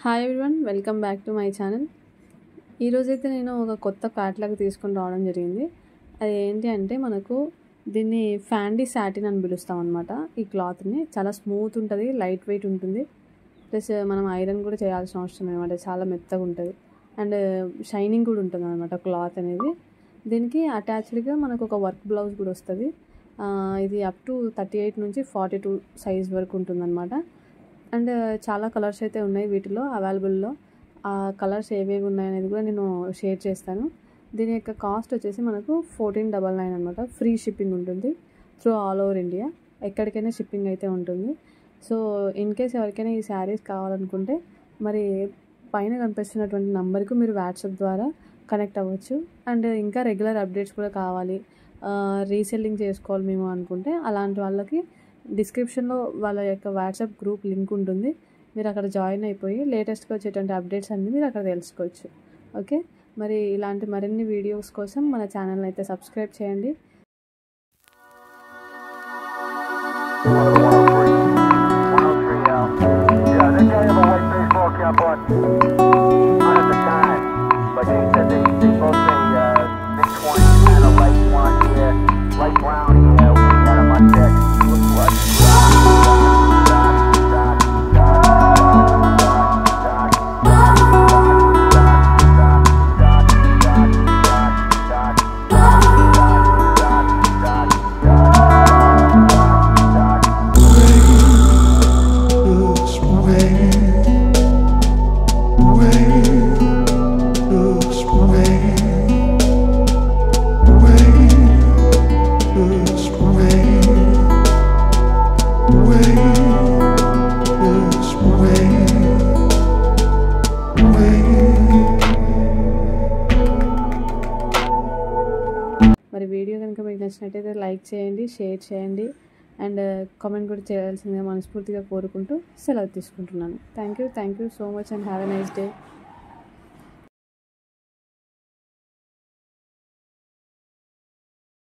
Hi everyone, welcome back to my channel. ఈరోజైతే నేను ఒక కొత్త క్యాట్లాగ్ తీసుకొని రావడం జరిగింది. అది ఏంటి అంటే మనకు దీన్ని ఫ్యాండీ సాటిన్ అని పిలుస్తాం అనమాట. ఈ క్లాత్ని చాలా స్మూత్ ఉంటుంది, లైట్ వెయిట్ ఉంటుంది, ప్లస్ మనం ఐరన్ కూడా చేయాల్సిన అవసరం అనమాట. చాలా మెత్తగా ఉంటుంది అండ్ షైనింగ్ కూడా ఉంటుంది అనమాట క్లాత్ అనేది. దీనికి అటాచ్డ్గా మనకు ఒక వర్క్ బ్లౌజ్ కూడా వస్తుంది. ఇది అప్ టు 38 నుంచి 42 సైజ్ వరకు ఉంటుంది అనమాట. అండ్ చాలా కలర్స్ అయితే ఉన్నాయి వీటిలో అవైలబుల్లో. ఆ కలర్స్ ఏవేవి ఉన్నాయనేది కూడా నేను షేర్ చేస్తాను. దీని యొక్క కాస్ట్ వచ్చేసి మనకు 1499 అనమాట. ఫ్రీ షిప్పింగ్ ఉంటుంది త్రూ ఆల్ ఓవర్ ఇండియా. ఎక్కడికైనా షిప్పింగ్ అయితే ఉంటుంది. సో ఇన్ కేస్ ఎవరికైనా ఈ శారీస్ కావాలనుకుంటే మరి పైన కనిపిస్తున్నటువంటి నంబర్కి మీరు వాట్సాప్ ద్వారా కనెక్ట్ అవ్వచ్చు. అండ్ ఇంకా రెగ్యులర్ అప్డేట్స్ కూడా కావాలి, రీసెల్లింగ్ చేసుకోవాలి మేము అనుకుంటే అలాంటి వాళ్ళకి డిస్క్రిప్షన్లో వాళ్ళ యొక్క వాట్సాప్ గ్రూప్ లింక్ ఉంటుంది. మీరు అక్కడ జాయిన్ అయిపోయి లేటెస్ట్గా వచ్చేటువంటి అప్డేట్స్ అన్నీ మీరు అక్కడ తెలుసుకోవచ్చు. ఓకే, మరి ఇలాంటి మరిన్ని వీడియోస్ కోసం మన ఛానల్ని అయితే సబ్స్క్రైబ్ చేయండి. మరి వీడియో కనుక మీకు నచ్చినట్టయితే లైక్ చేయండి, షేర్ చేయండి అండ్ కామెంట్ కూడా చేయాల్సిందిగా మనస్ఫూర్తిగా కోరుకుంటూ సెలవు తీసుకుంటున్నాను. Thank you so much and have a nice day.